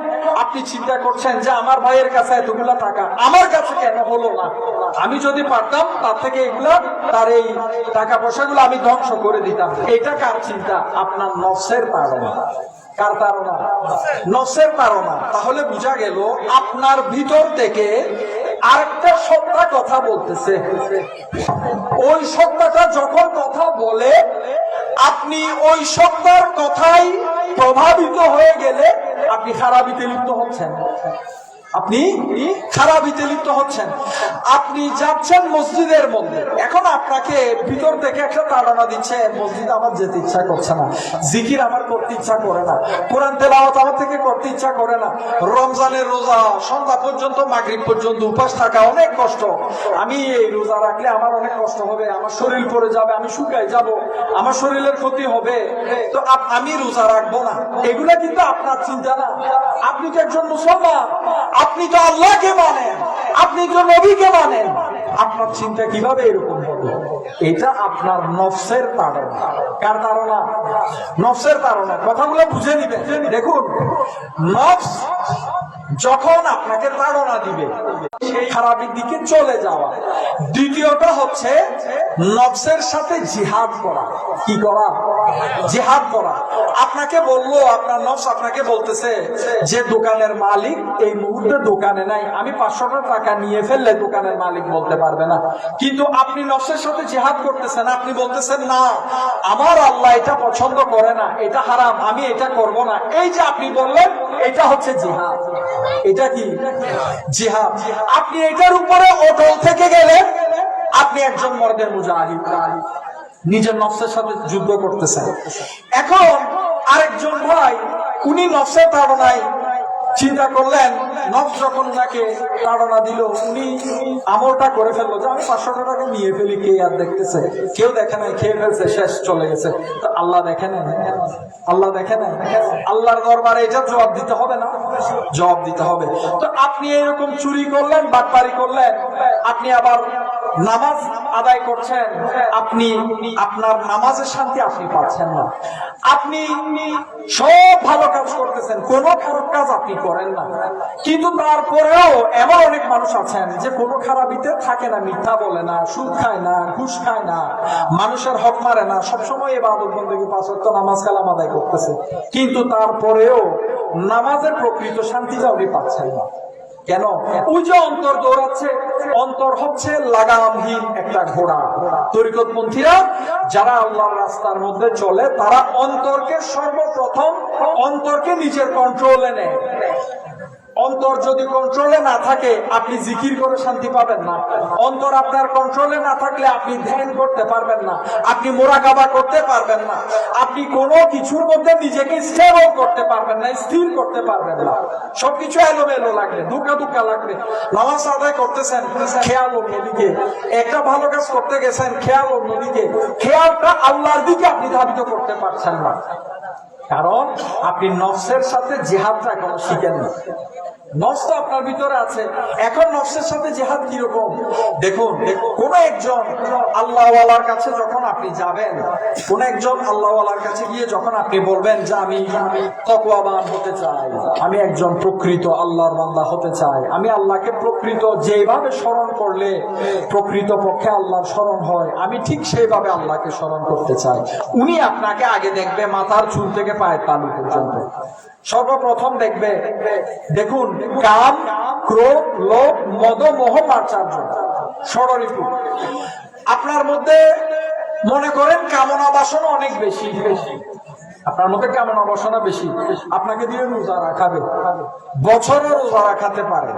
আপনি চিন্তা করছেন যে আমার ভাইয়ের কাছে এতগুলা টাকা, আমার কাছে কেন হলো না? আমি যদি পারতাম তার থেকে এগুলা, তার এই টাকা পয়সাগুলো আমি ধ্বংস করে দিতাম। এটা কার চিন্তা? আপনার নফসের তাড়না। কার তাড়না? নফসের তাড়না। তাহলে বোঝা গেল আপনার ভিতর থেকে আরেকটা সত্তা কথা বলতেছে। ওই সত্তাটা যখন কথা বলে, আপনি ওই সত্তার কথাই প্রভাবিত হয়ে গেলে আপনি খারাপিতে লিপ্ত হচ্ছেন, আপনি খারাপিতে লিপ্ত হচ্ছেন। আপনি যাচ্ছেন মসজিদের মধ্যে, এখন আপনাকে ভিতর থেকে একটা তাড়না দিচ্ছে, মসজিদ আমার যেতে ইচ্ছা করছে না, জিকির আমার করতে ইচ্ছা করে না, কোরআন তেলাওয়াত আমার থেকে করতে ইচ্ছা করে না, রমজানের রোজা সন্ধ্যা পর্যন্ত মাগরিব পর্যন্ত উপাস থাকা অনেক কষ্ট, আমি এই রোজা রাখলে আমার অনেক কষ্ট হবে, আমার শরীর পড়ে যাবে, আমি শুকাই যাব, আমার শরীরের ক্ষতি হবে, তো আমি রোজা রাখবো না। এগুলা কিন্তু আপনার চিন্তা না। আপনি তো একজন মুসলমান, আপনি তো আল্লাহকে মানেন, আপনি তো নবীকে মানেন, আপনার চিন্তা কিভাবে এরকম হবে? এটা আপনার নফসের তাড়না। কার তাড়না? নফসের তাড়না। কথাগুলো বুঝে নিবেন। দেখুন, নফস যখন আপনাকে তাড়না দিবে সেই খারাপের দিকে চলে যাওয়া। দ্বিতীয়টা হচ্ছে নফসের সাথে জিহাদ করা। কি করা? জিহাদ করা। আপনাকে বললো, আপনার নফস আপনাকে বলতেছে যে দোকানের মালিক এই মুহূর্তে দোকানে নাই, আমি 500 টাকা নিয়ে ফেললে দোকানের মালিক বলতে পারবে না। কিন্তু আপনি নফসের সাথে জিহাদ করতেছেন, আপনি বলতেছেন না, আমার আল্লাহ এটা পছন্দ করে না, এটা হারাম, আমি এটা করব না। এই যে আপনি বললেন, এটা হচ্ছে জিহাদ। এটা কি? জিহাদ। আপনি এটার উপরে অটল থেকে গেলে আপনি একজন মর্দের মুজাহিদ, নিজের নফসের সাথে যুদ্ধ করতেছেন। এখন আরেকজন ভাই, উনি নফসের তাড়নায় চিন্তা করলেন, নফস যখন উনাকে তাড়না দিল, উনি আমলটা করে ফেললো যে আমি 500 টাকা নিয়ে ফেলি, কে আর দেখতেছে? কেউ দেখে নাই, খেয়ে ফেলছে, শেষ, চলে গেছে। তো আল্লাহ দেখে নাই? আল্লাহ দেখে নাই? আল্লাহর দরবারে এটা জবাব দিতে হবে না? জবাব দিতে হবে। তো আপনি এরকম চুরি করলেন, বাটপারি করলেন, আপনি আবার নামাজ আদায় করছেন, আপনি আপনার নামাজের শান্তি আপনি পাচ্ছেন না। আপনি সব ভালো কাজ করতেছেন, কোনো খারাপ কাজ আপনি করেন না, কিন্তু তারপরেও এমন অনেক মানুষ আছেন যে কোনো খারাপিতে থাকে না, মিথ্যা বলে না, সুদ খায় না, ঘুষ খায় না, মানুষের হক মারে না, সবসময় ইবাদত বন্দেগী 5 ওয়াক্ত নামাজ কালাম আদায় করতেছে, কিন্তু তারপরেও নামাজের প্রকৃত শান্তিটা উনি পাচ্ছেন না। কেন? ওই যে অন্তর দৌড়াচ্ছে, অন্তর হচ্ছে লাগামহীন একটা ঘোড়া। তরিকতপন্থীরা যারা আল্লাহর রাস্তার মধ্যে চলে, তারা অন্তরকে সর্বপ্রথম অন্তরকে নিজের কন্ট্রোলে নেয়। অন্তর যদি কন্ট্রোলে না থাকে, আপনি জিকির করে শান্তি পাবেন না। অন্তর আপনার কন্ট্রোলে না থাকলে আপনি ধ্যান করতে পারবেন না, আপনি মুরাকাবা করতে পারবেন না, আপনি কোনো কিছুর মধ্যে নিজেকে স্টেবল করতে পারবেন না, স্থির করতে পারবেন না। সবকিছু এলোমেলো লাগবে, দুকা লাগবে। নামাজ আদায় করতেছেন, খেয়াল অন্যদিকে। একটা ভালো কাজ করতে গেছেন, খেয়াল অন্যদিকে। খেয়ালটা আল্লাহর দিকে আপনি ধাবিত করতে পারছেন না, কারণ আপনি নফসের সাথে জিহাদটা এখনো শিখেন না। নফস তো আপনার ভিতরে আছে। এখন নফসের সাথে জিহাদ কিরকম দেখুন। কোন একজন আল্লাহওয়ালার কাছে যখন আপনি যাবেন, কোন একজন আল্লাহওয়ালার কাছে গিয়ে যখন আপনি বলবেন যে আমি তাকওয়াবান হতে চাই, আমি একজন প্রকৃত আল্লাহর বান্দা হতে চাই, আমি আল্লাহকে প্রকৃত যেভাবে স্মরণ করলে প্রকৃত পক্ষে আল্লাহর স্মরণ হয়, আমি ঠিক সেইভাবে আল্লাহকে স্মরণ করতে চাই, উনি আপনাকে আগে দেখবে মাথার চুল থেকে পায়ের তালু পর্যন্ত। সর্বপ্রথম দেখবে, দেখুন, কাম, ক্রোধ, লোভ, মদ, মোহ, মাৎসর্য, ষড়রিপু আপনার মধ্যে। মনে করেন কামনা বাসনা অনেক বেশি, আপনার মধ্যে কামনা বাসনা বেশি, আপনাকে দিয়ে রোজা রাখাবে, বছরও রোজা রাখাতে পারে।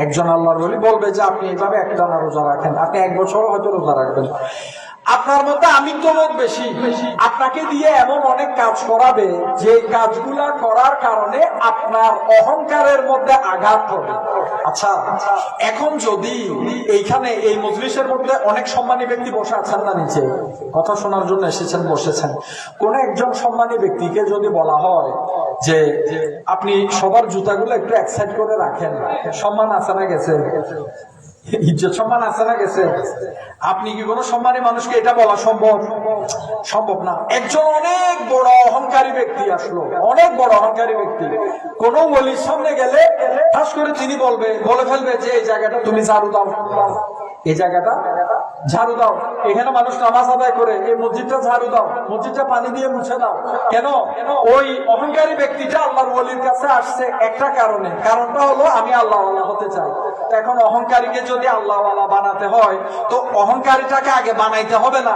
একজন আল্লাহর ওলি বলবে যে আপনি এইভাবে একটানা রোজা রাখেন, আপনি 1 বছরও হয়তো রোজা রাখবেন। আপনার মধ্যে আমিত্ববোধ বেশি, আপনাকে দিয়ে এমন অনেক কাজ করাবে যে কাজগুলা করার কারণে আপনার অহংকারের মধ্যে আঘাত হবে। আচ্ছা, এখন যদি এইখানে এই মজলিসের মধ্যে অনেক সম্মানী ব্যক্তি বসে আছেন না, নিচে কথা শোনার জন্য এসেছেন, বসেছেন, কোন একজন সম্মানী ব্যক্তিকে যদি বলা হয় যে আপনি সবার জুতাগুলো একটু এক সাইড করে রাখেন, সম্মান আছে না গেছে? ইজ্জত সম্মান আছে না গেছে? আপনি কি কোনো সম্মানী মানুষকে এটা বলা সম্ভব? সম্ভব না। একজন অনেক বড় অহংকারী ব্যক্তি আসলো, অনেক বড় অহংকারী ব্যক্তি, কোন ওলির সামনে গেলে খাস করে তিনি বলে ফেলবে যে এই জায়গাটা তুমি ঝাড়ু দাও, এই জায়গাটা ঝাড়ু দাও, এখানে মানুষ নামাজ আদায় করে, এই মসজিদটা ঝাড়ু দাও, মসজিদটা পানি দিয়ে মুছে দাও। কেন? ওই অহংকারী ব্যক্তিটা আল্লাহর ওলির কাছে আসছে একটা কারণে, কারণটা হলো আমি আল্লাহওয়ালা হতে চাই। এখন অহংকারীকে যদি আল্লাহওয়ালা বানাতে হয়, তো অহংকারীটাকে আগে বানাইতে হবে না?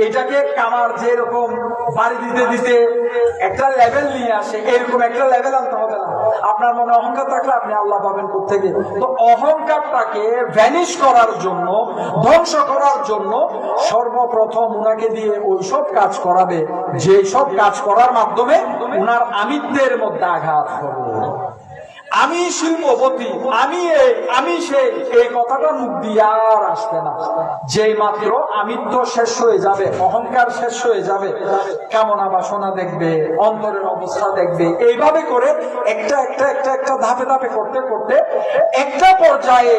এটাকে কামার যেরকম বাড়ি দিতে দিতে একটা লেভেল নিয়ে আসে, এরকম একটা লেভেল আনতে হবে না? আপনার মনে অহংকার থাকলে আপনি আল্লাহ পাবেন কোত্থেকে? তো অহংকারটাকে ভ্যানিশ করার জন্য, ধ্বংস করার জন্য সর্বপ্রথম উনাকে দিয়ে ওই সব কাজ করাবে যে সব কাজ করার মাধ্যমে উনার আমিত্বের মধ্যে আঘাত করবে। আমি শিল্পপতি, আমি সেই, এই কথাটা মুখ দিয়ে আর আসবে না। যেই মাত্র আমিত্ব শেষ হয়ে যাবে, অহংকার শেষ হয়ে যাবে, কামনা বাসনা দেখবে, অন্তরের অবস্থা দেখবে, এইভাবে করে একটা একটা একটা একটা ধাপে ধাপে করতে করতে একটা পর্যায়ে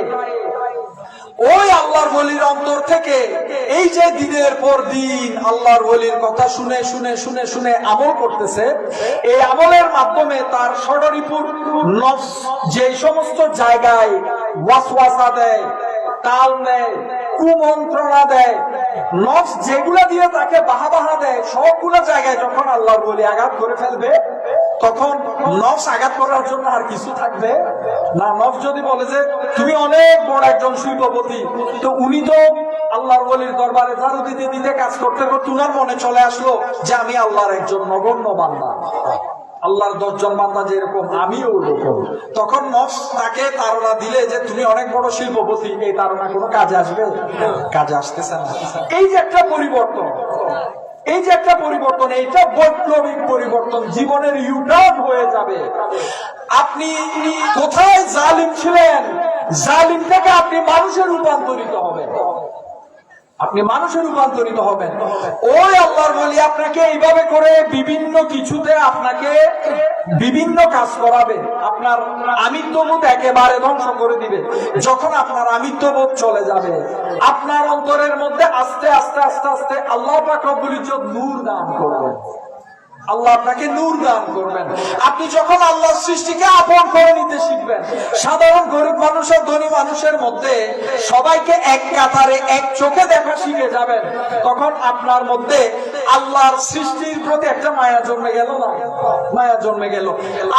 ওই আল্লাহর ওলির অন্তর থেকে এই যে দিনের পর দিন আল্লাহর ওলির কথা শুনে শুনে শুনে শুনে আমল করতেছে, এই আমলের মাধ্যমে তার ষড়রিপুর নফস যে সমস্ত জায়গায় ওয়াসওয়াসা দেয়, তাল দেয়, কুমন্ত্রণা দেয়, নফস যেগুলা দিয়ে তাকে বাহা দেয়, সবগুলো জায়গায় যখন আল্লাহর ওলি আঘাত করে ফেলবে, তখন নফস আঘাত করার জন্য আর কিছু থাকবে না। নফস যদি বলে যে তুমি অনেক বড় একজন শিল্পপতি, তো উনি তো আল্লাহর ওলির দরবারে ঝাড়ু দিতে দিতে কাজ করতে করতে উনার মনে চলে আসলো যে আমি আল্লাহর একজন নগণ্য বান্দা, আল্লাহর 10 জন বান্দা যেরকম আমিও ওরকম। তখন নফস তাকে তাড়না দিলে যে তুমি অনেক বড় শিল্পপতি, এই তাড়না কোনো কাজে আসবে? কাজে আসতেছে না। এই যে একটা পরিবর্তন, এই যে একটা পরিবর্তন, এইটা বৈপ্লবিক পরিবর্তন, জীবনের ইউটার্ন হয়ে যাবে। আপনি কোথায় জালিম ছিলেন, জালিম থেকে আপনি মানুষে রূপান্তরিত হবেন। আপনি মানুষে রূপান্তরিত হবেন। ওই আল্লাহর ওলি আপনাকে এইভাবে করে বিভিন্ন কিছুতে আপনাকে বিভিন্ন কাজ করাবে, আপনার আমিত্ববোধ একেবারে ধ্বংস করে দিবে। যখন আপনার আমিত্ববোধ চলে যাবে, আপনার অন্তরের মধ্যে আস্তে আস্তে আস্তে আস্তে আল্লাহ পাক রব্বুল ইজ্জত নূর দান করবেন। আল্লাহ আপনাকে নূর দান করবেন। আপনি যখন আল্লাহর সৃষ্টিকে আপন করে নিতে শিখবেন, সাধারণ গরিব মানুষ আর ধনী মানুষের মধ্যে সবাইকে এক কাতারে এক চোখে দেখা শিখে যাবেন, তখন আপনার মধ্যে আল্লাহর সৃষ্টির প্রতি একটা মায়া জন্মে গেল না? মায়া জন্মে গেল।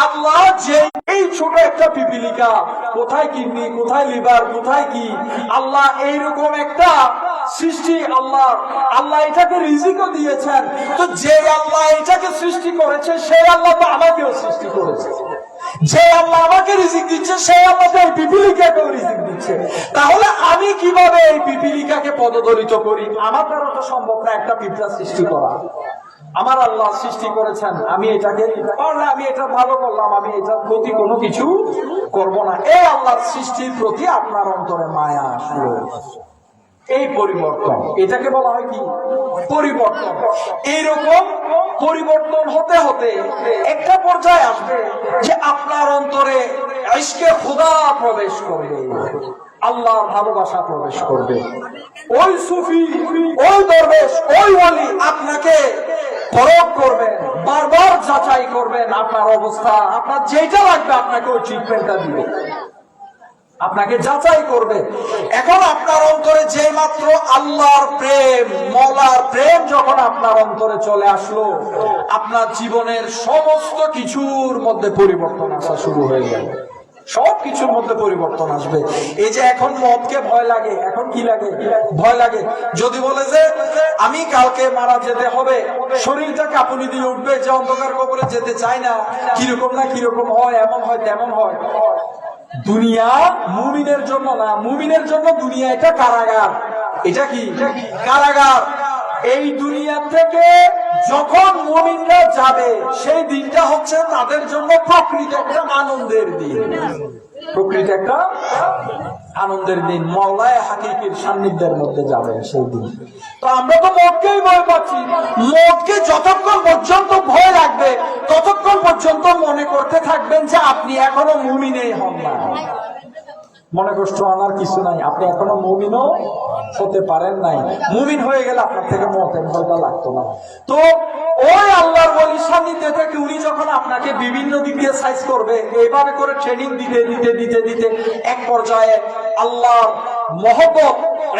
আল্লাহ যে এই ছোট একটা পিপিলিকা, কোথায় কিডনি, কোথায় লিভার, কোথায় কি, আল্লাহ এইরকম একটা সৃষ্টি, আল্লাহ এটাকে রিজিকও দিয়েছেন। তো যে আল্লাহ এটাকে সৃষ্টি করেছে সেই আল্লাহ তো আমাকেও সৃষ্টি করেছে। যে আল্লাহ আমাকে রিজিক দিচ্ছে সেই আল্লাহ তো এই পিপিলিকাকেও রিজিক দিচ্ছে। তাহলে আমি কিভাবে এই পিপিলিকাকে পদদলিত করি? আমার দ্বারা তো সম্ভব না একটা পিঁপড়া সৃষ্টি করা। আমার আল্লাহ সৃষ্টি করেছেন, আমি এটাকে পারলে আমি এটা ভালো করলাম, আমি এটার প্রতি কোনো কিছু করব না। এই আল্লাহর সৃষ্টির প্রতি আপনার অন্তরে মায়া আসলো, এই পরিবর্তন, এটাকে বলা হয় কি? পরিবর্তন। এইরকম পরিবর্তন হতে হতে একটা পর্যায়ে আসবে যে আপনার অন্তরে ইশকে খোদা প্রবেশ করবে, আল্লাহর ভালোবাসা প্রবেশ করবে। ওই সুফি, ওই দরবেশ, ওই ওলি আপনাকে পরখ করবেন, বারবার যাচাই করবেন আপনার অবস্থা, আপনার যেটা লাগবে আপনাকে ওই ট্রিটমেন্টটা দিবে, আপনাকে যাচাই করবে। এখন আপনার অন্তরে যে মাত্র আল্লাহর প্রেম, মওলার প্রেম যখন আপনার অন্তরে চলে আসলো, আপনার জীবনের সমস্ত কিছুর মধ্যে পরিবর্তন আসা শুরু হয়ে গেল। সবকিছুর মধ্যে পরিবর্তন আসবে। এই যে এখন মদকে ভয় লাগে, এখন কি লাগে? ভয় লাগে। যদি বলে যে আমি কালকে মারা যেতে হবে, শরীরটা কাঁপুনি দিয়ে উঠবে যে অন্ধকার কবরে যেতে চায় না, কিরকম না কিরকম হয়, এমন হয় তেমন হয়। দুনিয়া মুমিনের জন্য না, মুমিনের জন্য দুনিয়া এটা কারাগার। এটা কি? কারাগার। এই দুনিয়া থেকে যখন মুমিনরা যাবে, সেই দিনটা হচ্ছে তাদের জন্য প্রকৃত একটা আনন্দের দিন, প্রকৃত একটা আনন্দের দিন। মাওলায়ে হাকিকির সান্নিধ্যের মধ্যে যাবে সেই দিন। তো আমরা তো মদকেই ভয় পাচ্ছি। মদকে যতক্ষণ পর্যন্ত ভয় লাগবে, ততক্ষণ পর্যন্ত মনে করতে থাকবেন যে আপনি এখনো মুমিনই হন না। মনে কষ্ট আনার কিছু নাই, আপনি এখনো মুমিনও হতে পারেন নাই। মুমিন হয়ে গেলে আপনার থেকে মতের ভয়টা লাগতো না। তো ওই আল্লাহর ওলির সান্নিধ্যে থেকে উনি যখন আপনাকে বিভিন্ন দিক দিয়ে সাইজ করবে, এইভাবে করে ট্রেনিং দিতে দিতে দিতে দিতে এক পর্যায়ে আল্লাহর মহব্বত,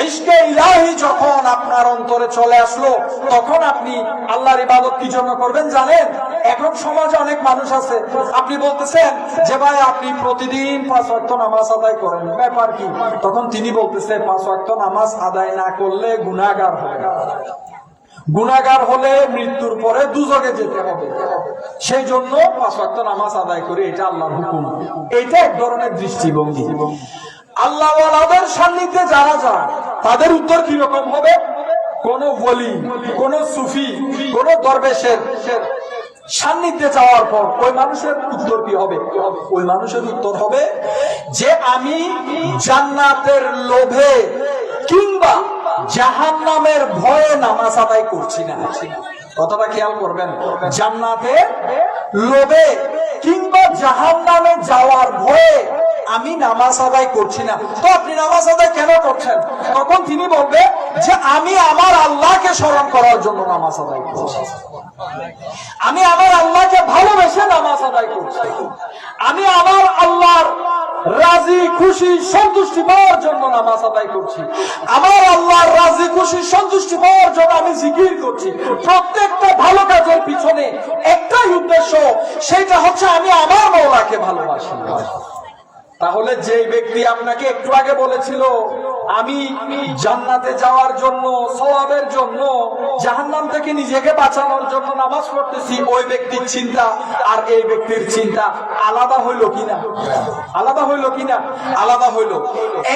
ইশকে ইলাহি যখন আপনার অন্তরে চলে আসলো, তখন আপনি আল্লাহর ইবাদত কি জন্য করবেন জানেন? এখন সমাজে অনেক মানুষ আছে, আপনি বলতেছেন যে ভাই আপনি প্রতিদিন 5 ওয়াক্ত নামাজ আদায় করেন, ব্যাপার কি? তখন তিনি বলতেছে 5 ওয়াক্ত নামাজ আদায় না করলে গুনাহগার হবে, গুনাহগার হলে মৃত্যুর পরে দুজকে যেতে হবে, সেই জন্য 5 ওয়াক্ত নামাজ আদায় করে, এটা আল্লাহর হুকুম। এটা এক ধরনের দৃষ্টিভঙ্গি। আল্লাহ ওয়ালাদের সান্নিধ্যে যারা যায় তাদের উত্তর কিরকম হবে? কোন ওলি, কোন সুফি, কোন দরবেশের সান্নিধ্যে যাওয়ার পর ওই মানুষের উত্তর কি হবে? ওই মানুষের উত্তর হবে যে আমি জান্নাতের লোভে কিংবা জাহান্নামের ভয়ে নামাজ আদায় করছি না। কথাটা খেয়াল করবেন, জান্নাতের লোভে কিংবা জাহান্নামে যাওয়ার ভয়ে আমি নামাজ আদায় করছি না। তো আপনি নামাজ আদায় কেন করছেন? তখন তিনি বলবে যে আমি আমার আল্লাহকে স্মরণ করার জন্য নামাজ আদায় করছি, আমি আমার আল্লাহকে ভালোবেসে নামাজ আদায় করছি, আমি আমার আল্লাহর রাজি খুশি সন্তুষ্টি পাওয়ার জন্য নামাজ আদায় করছি, আমার আল্লাহর রাজি খুশি সন্তুষ্টি পাওয়ার জন্য আমি জিকির করছি। প্রত্যেকটা ভালো কাজের পিছনে একটাই উদ্দেশ্য, সেটা হচ্ছে আমি আমার মওলাকে ভালোবাসি। তাহলে যে ব্যক্তি আপনাকে একটু আগে বলেছিল আমি জান্নাতে যাওয়ার জন্য, সওয়াবের জন্য, জাহান্নাম থেকে নিজেকে বাঁচানোর জন্য নামাজ পড়তেছি, ওই ব্যক্তির চিন্তা আর এই ব্যক্তির চিন্তা আলাদা হইল কিনা? আলাদা হইল কিনা? আলাদা হইল।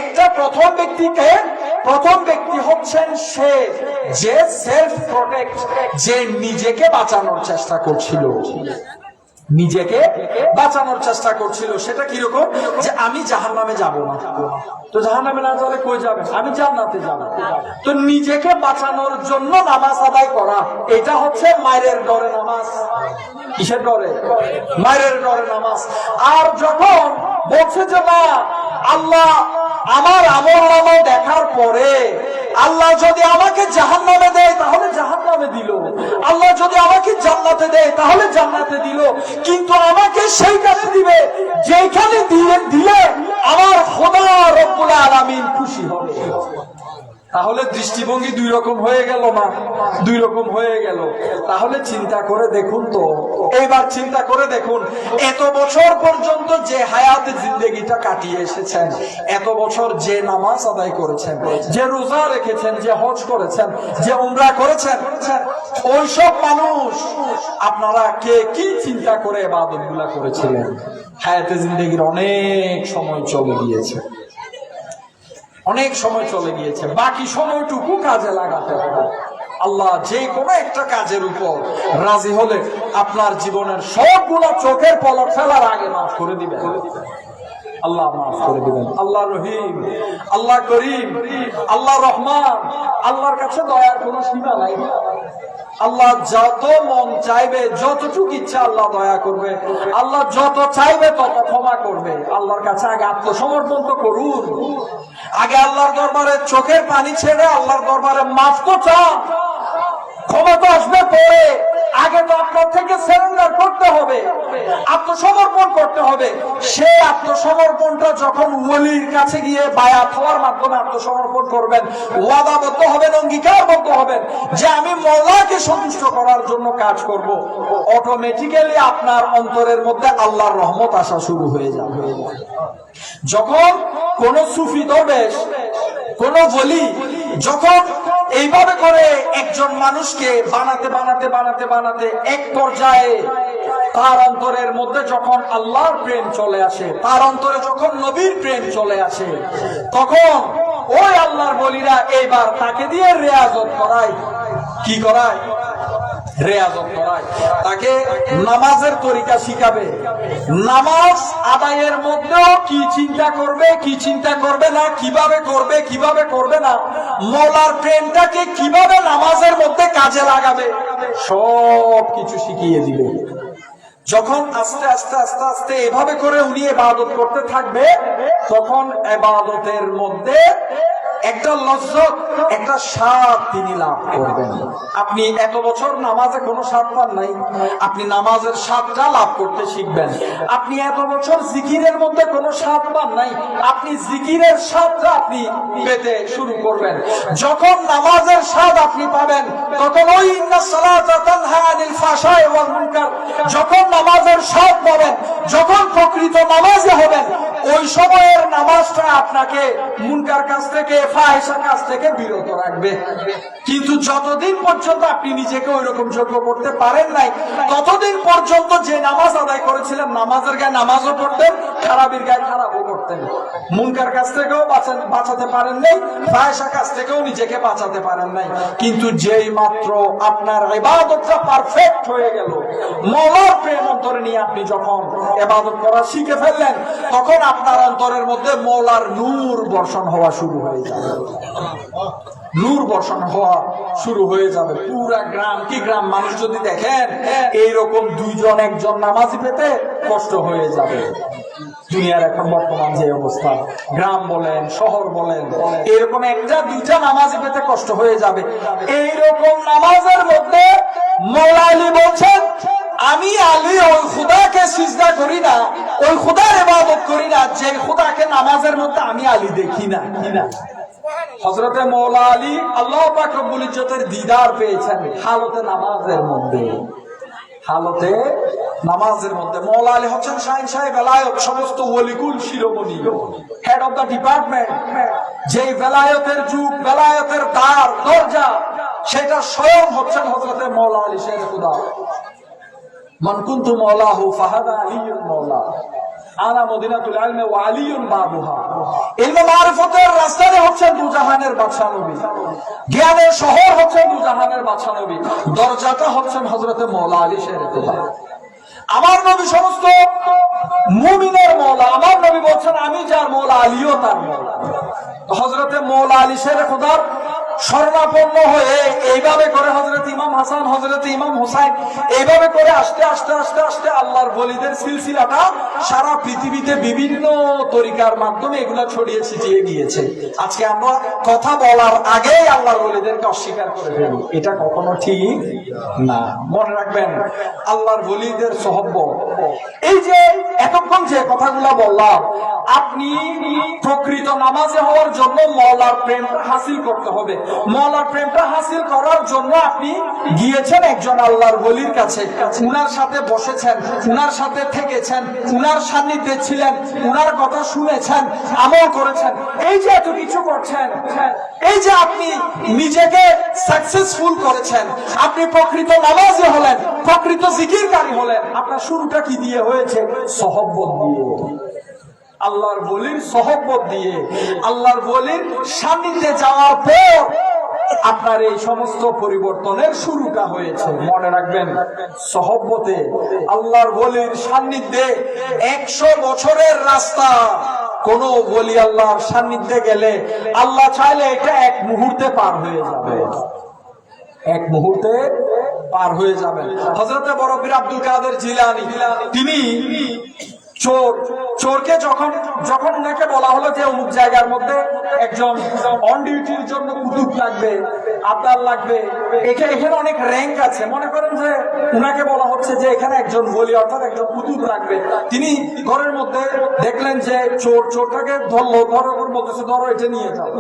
একটা প্রথম ব্যক্তি হচ্ছেন সে যে সেলফ প্রোটেক্ট, যে নিজেকে বাঁচানোর চেষ্টা করছিল, নিজেকে বাঁচানোর চেষ্টা করছিল। সেটা কিরকম, যে আমি জাহান্নামে যাব না। তো জাহান্নামে না যাবে কই যাবেন, আমি জান্নাতে যাব। তো নিজেকে বাঁচানোর জন্য নামাজ আদায় করা, এটা হচ্ছে মায়ের ডরে নামাজ। কিসের ডরে? মায়ের ডরে নামাজ। আর যখন বলছে যে না, আল্লাহ আমার আমল নামা দেখার পরে আল্লাহ যদি আমাকে জাহান্নামে দেয় তাহলে জাহান্নামে দিল, আল্লাহ যদি আমাকে জান্নাতে দেয় তাহলে জান্নাতে দিল, কিন্তু আমাকে সেইখানে দিবে যেখানে দিলে আমার খোদা রব্বুল আলামিন খুশি হবে। তাহলে দৃষ্টিভঙ্গি দুই রকম হয়ে গেল না? দুই রকম হয়ে গেল। তাহলে চিন্তা করে দেখুন তো, এইবার চিন্তা করে দেখুন, এত বছর পর্যন্ত যে হায়াতে জিন্দেগিটা কাটিয়ে এসেছেন, এত বছর যে নামাজ আদায় করেছেন, যে রোজা রেখেছেন, যে হজ করেছেন, যে উমরা করেছেন, ওইসব মানুষ আপনারা কে কি চিন্তা করে ইবাদত গুলা করেছিলেন? হায়াতে জিন্দেগির অনেক সময় চলে গিয়েছে, অনেক সময় চলে গিয়েছে। বাকি সময়টুকু কাজে লাগাতে হবে। আল্লাহ যে কোনো একটা কাজের উপর রাজি হলে আপনার জীবনের সবগুলো চোখের পলক ফেলার আগে মাফ করে দিবেন। আল্লাহ মাফ করে দিবেন। আল্লাহ রহিম, আল্লাহ করিম, আল্লাহ রহমান। আল্লাহর কাছে দয়ার কোনো সীমা নাই। আল্লাহ যত মন চাইবে, যতটুকু ইচ্ছা আল্লাহ দয়া করবে, আল্লাহ যত চাইবে তত ক্ষমা করবে। আল্লাহর কাছে আগে আত্মসমর্পণ তো করুন। আগে আল্লাহর দরবারে চোখের পানি ছেড়ে আল্লাহর দরবারে মাফ তো চান। ক্ষমা তো আসবে পরে, আগে তো আপনার থেকে সারেন্ডার করতে হবে, আত্মসমর্পণ করতে হবে। সেই আত্মসমর্পণটা যখন ওলির কাছে গিয়ে বায়াত হওয়ার মাধ্যমে আত্মসমর্পণ করবেন, ওয়াদাবদ্ধ হবেন, অঙ্গীকারবদ্ধ হবেন যে আমি মওলাকে সন্তুষ্ট করার জন্য কাজ করব, অটোমেটিক্যালি আপনার অন্তরের মধ্যে আল্লাহর রহমত আসা শুরু হয়ে যাবে। যখন কোন সুফি দরবেশ, কোন ওলি যখন এইভাবে করে একজন মানুষকে বানাতে বানাতে বানাতে বানাতে এক পর্যায়ে তার অন্তরের মধ্যে যখন আল্লাহর প্রেম চলে আসে, তার অন্তরে যখন নবীর প্রেম চলে আসে, তখন ওই আল্লাহর ওলিরা এইবার তাকে দিয়ে রেয়াজত করায়। কি করায়? রেয়াজত করায়। তাকে নামাজের তরিকা শিখাবে। নামাজ আদায়ের মধ্যেও কি চিন্তা করবে, কি চিন্তা করবে না, কিভাবে করবে, কিভাবে করবে না, মওলার প্রেমটাকে কিভাবে নামাজের মধ্যে কাজে লাগাবে, সব কিছু শিখিয়ে দিবে। যখন আস্তে আস্তে আস্তে আস্তে এভাবে করে উনি ইবাদত করতে থাকবে, তখন ইবাদতের মধ্যে একটা লজ্জত, একটা স্বাদ তিনি লাভ করবেন। আপনি এত বছর নামাজে কোনো স্বাদ পান নাই, আপনি নামাজের স্বাদটা লাভ করতে শিখবেন। আপনি এত বছর জিকিরের মধ্যে কোনো স্বাদ পান নাই, আপনি জিকিরের স্বাদটা আপনি পেতে শুরু করবেন। যখন নামাজের স্বাদ আপনি পাবেন, তখন ওই ইন্নাস সালাতা তানহা আনিল ফাহশাই ওয়াল মুনকার, যখন নামাজের স্বাদ পাবেন, যখন প্রকৃত নামাজি হবেন, ওই সময়ের নামাজটা আপনাকে মুনকার কাছ থেকে, ফাহিশার কাছ থেকে বিরত রাখবে। কিন্তু যতদিন পর্যন্ত আপনি নিজেকে ওই রকম যোগ্য করতে পারেন নাই, ততদিন পর্যন্ত যে নামাজ আদায় করেছিলেন, নামাজের গায়ে নামাজও পড়তেন, খারাপের গায়ে খারাপও করতেন। মুনকার কাছ থেকেও বাঁচাতে পারেন নাই, ফাহিশার কাছ থেকেও নিজেকে বাঁচাতে পারেন নাই। কিন্তু যেই মাত্র আপনার ইবাদতটা পারফেক্ট হয়ে গেল, মওলার প্রেম অন্তরে নিয়ে আপনি যখন ইবাদত করা শিখে ফেললেন, তখন আপনার অন্তরের মধ্যে মওলার নূর বর্ষণ হওয়া শুরু হয়ে যাবে। নূর বর্ষণ হওয়া শুরু হয়ে যাবে। পুরা গ্রাম কি গ্রাম মানুষ যদি দেখেন এইরকম দুইজন একজন নামাজি পেতে কষ্ট হয়ে যাবে। দুনিয়ার এখন বর্তমান যে অবস্থা, গ্রাম বলেন, শহর বলেন, এরকম একটা দুইটা নামাজি পেতে কষ্ট হয়ে যাবে। এইরকম নামাজের মধ্যে মওলা আলী বলছেন, আমি আলী ওই খুদাকে সিজদা করি না, ওই খুদার ইবাদত করি না যে খুদাকে নামাজের মধ্যে আমি আলী দেখি না। হযরতে মওলা আলী আল্লাহ পাক রব্বুল ইজ্জতের দিদার পেয়েছেন হালতে নামাজের মধ্যে। হালতে নামাজের মধ্যে মওলা আলী হচ্ছেন শাহিনশাহ বেলায়েত, সমস্ত ওলিকুল শিরোমণি, হেড অফ দ্য ডিপার্টমেন্ট। যে বেলায়েতের যুগ, বেলায়েতের দ্বার দরজা, সেটা স্বয়ং হচ্ছেন হযরতে মওলা আলী শের খুদা। মান কুনতু মাওলাহু ফাহাদা আলিয়ুল মাওলা, আনা মদিনাতুল ইলমি ওয়া আলিয়ুন বাবুহা। ইলমে মারিফতের রাস্তায় হচ্ছেন দুজাহানের বাদশা নবী, জ্ঞানের শহর হচ্ছেন দুজাহানের বাদশা নবী, দরজাটা হচ্ছেন হযরতে মওলা আলী শের খুদা। আমার নবী সমস্ত মুমিনের মওলা। আমার নবী বলছেন আমি যার মওলা আলীও তার মওলা। হযরতে মওলা আলী শেরে খোদার শরণাপন্ন হয়ে এইভাবে করে হযরত ইমাম হাসান, হযরত ইমাম হুসাইন এইভাবে করে আস্তে আস্তে আস্তে আস্তে আল্লাহর ওলিদের সিলসিলাটা সারা পৃথিবীতে বিভিন্ন তরিকার মাধ্যমে এগুলা ছড়িয়ে ছিটিয়ে গিয়েছে। আজকে আমরা কথা বলার আগেই আল্লাহর ওলিদেরকে অস্বীকার করে ফেলি, এটা কখনো ঠিক না। মনে রাখবেন আল্লাহর ওলিদের সহবত, এই যে এতক্ষণ যে কথাগুলা বললাম, আপনি প্রকৃত নামাজে হওয়ার জন্য মওলার প্রেমটা হাসিল করতে হবে। মওলার প্রেমটা হাসিল করার জন্য আপনি গিয়েছেন একজন আল্লাহর ওলির কাছে, উনার সাথে বসেছেন, উনার সাথে থেকেছেন, উনার সান্নিধ্যে ছিলেন, উনার কথা শুনেছেন, আমল করেছেন। এই যে এত কিছু করছেন, এই যে আপনি নিজেকে সাকসেসফুল করেছেন, আপনি প্রকৃত নামাজি হলেন, প্রকৃত জিকিরকারী হলেন, আপনার শুরুটা কি দিয়ে হয়েছে? সহবত দিয়ে, আল্লাহর ওলির সহবত দিয়ে, আল্লাহর ওলির সান্নিধ্যে যাওয়ার পর আপনার এই সমস্ত পরিবর্তনের শুরুটা হয়েছে। মনে রাখবেন সহবতে, আল্লাহর ওলির সান্নিধ্যে 100 বছরের রাস্তা। কোন ওলি আল্লাহর সান্নিধ্যে গেলে আল্লাহ চাইলে এটা এক মুহূর্তে পার হয়ে যাবে, এক মুহূর্তে পার হয়ে যাবে। হযরত বড় পীর আব্দুল কাদের জিলানী, তিনি চোরকে যখন উনাকে বলা হলো যে অমুক জায়গার মধ্যে একজন অন ডিউটির জন্য কুতুব লাগবে, আবদাল লাগবে, এখানে অনেক র্যাঙ্ক আছে, মনে করেন যে উনাকে বলা হচ্ছে যে এখানে একজন ওলি অর্থাৎ একজন কুতুব লাগবে। তিনি ঘরের মধ্যে দেখলেন যে চোরটাকে ধরলো, ধরার বলতেছে ধরো এটা নিয়ে যাও।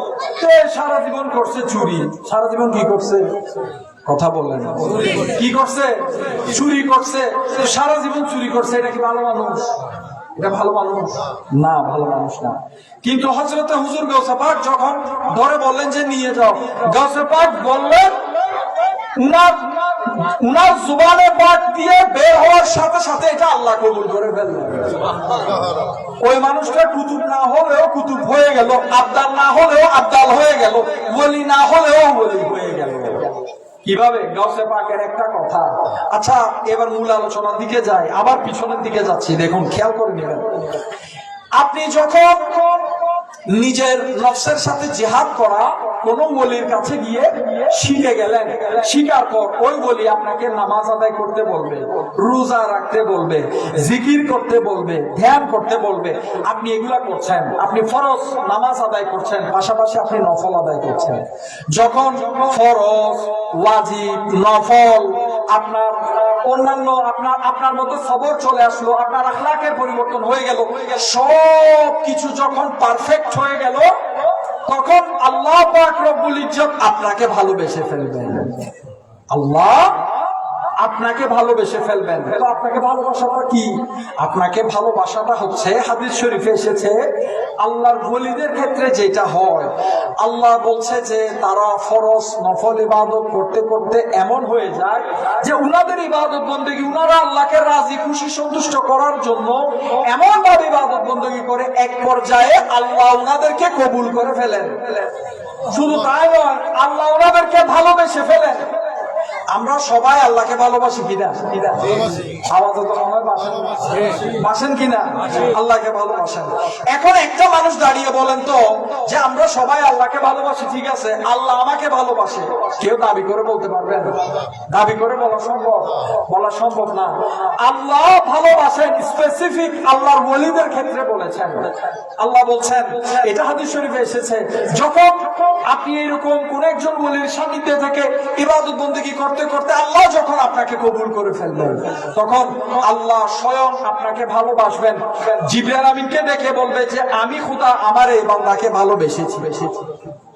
সারা জীবন করছে চুরি, সারা জীবন কি করছে? কথা বললেন, কি করছে? চুরি করছে। সারা জীবন চুরি করছে, এটা কি ভালো মানুষ? এটা ভালো মানুষ না, ভালো মানুষ না। কিন্তু হযরতে হুজুর গাউসে পাক যখন ধরে বললেন যে নিয়ে যাও, গাউসে পাক বললেন, উনার জুবানে পাক দিয়ে বের হওয়ার সাথে সাথে এটা আল্লাহ কবুল করে ফেললেন। ওই মানুষটা কুতুব না হলেও কুতুব হয়ে গেল, আবদাল না হলেও আবদাল হয়ে গেল, ওলি না হলেও ওলি হয়ে গেল। কিভাবে? গাউসে পাকের একটা কথা। আচ্ছা, এবার মূল আলোচনার দিকে যাই, আবার পিছনের দিকে যাচ্ছি, দেখুন খেয়াল করে নেবেন। আপনি যখন নিজের নফসের সাথে জিহাদ করা কোন ওলির কাছে গিয়ে শিখে গেলেন, শিখার পর ওই ওলি আপনাকে নামাজ আদায় করতে বলবে, রোজা রাখতে বলবে, জিকির করতে বলবে, ধ্যান করতে বলবে, আপনি এগুলা করছেন, আপনি ফরজ নামাজ আদায় করছেন, পাশাপাশি আপনি নফল আদায় করছেন। যখন ফরজ, ওয়াজিব, নফল, আপনার অন্যান্য আপনার মধ্যে সবর চলে আসলো, আপনার আখলাকের পরিবর্তন হয়ে গেল, সব কিছু যখন পারফেক্ট হয়ে গেল, তখন আল্লাহ পাক রব্বুল ইজ্জত আপনাকে ভালোবেসে ফেলবেন। আল্লাহ আপনাকে ভালোবেসে ফেলবেন। আপনাকে ভালোবাসাটা কি? আপনাকে ভালোবাসাটা হচ্ছে, হাদিস শরীফে এসেছে, আল্লাহর ওলিদের ক্ষেত্রে যেটা হয়, আল্লাহ বলছে যে তারা ফরজ নফল ইবাদত করতে করতে এমন হয়ে যায় যে উনাদের ইবাদত বন্দেগী, উনারা আল্লাহকে রাজি খুশি সন্তুষ্ট করার জন্য এমন ভাবে ইবাদত বন্দেগী করে, এক পর্যায়ে আল্লাহ উনাদেরকে কবুল করে ফেলেন। শুধু তাই নয়, আল্লাহ উনাদেরকে ভালোবেসে ফেলেন। আমরা সবাই আল্লাহকে ভালোবাসি কিনা? আপাতত মনে হয় বাসেন কিনা? আল্লাহকে ভালোবাসেন। এখন একটা মানুষ দাঁড়িয়ে বলেন তো যে আমরা সবাই আল্লাহকে ভালোবাসি, ঠিক আছে, আল্লাহ আমাকে ভালোবাসে, কেউ দাবি করে বলতে পারবেন? দাবি করে বলা সম্ভব? বলা সম্ভব না। আল্লাহ ভালোবাসেন স্পেসিফিক আল্লাহর ওলিদের ক্ষেত্রে বলেছেন। আল্লাহ বলছেন, এটা হাদিস শরীফে এসেছে, যখন আপনি এরকম কোন একজন ওলির সান্নিধ্যে থেকে ইবাদত বন্দেগী করতে করতে আল্লাহ যখন আপনাকে কবুল করে ফেলবেন, তখন আল্লাহ স্বয়ং আপনাকে ভালোবাসবেন। জিবরাইল আমিনকে দেখে বলবে যে আমি খোদা আমার এই বান্দাকে ভালোবেসেছি।